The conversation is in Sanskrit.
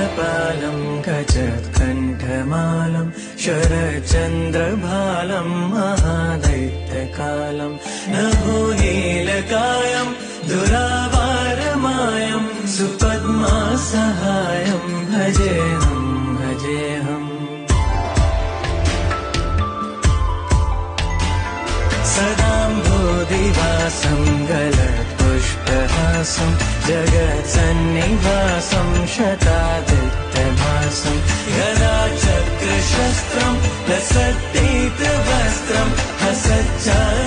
लोकपालं गजकण्ठमालं शरचन्द्रभालं महादैत्यकालं नभोनीलकायं दुरावारमायं सुपद्मासहायं भजेऽहं भजेऽहम्। सदाम्भोधिवासं गलत्पुष्पहासं जगत्सन्निवासं शतादित्यभासं गदाचक्रशस्त्रं लसद्दीप्तवस्त्रं हसच्चारुहासं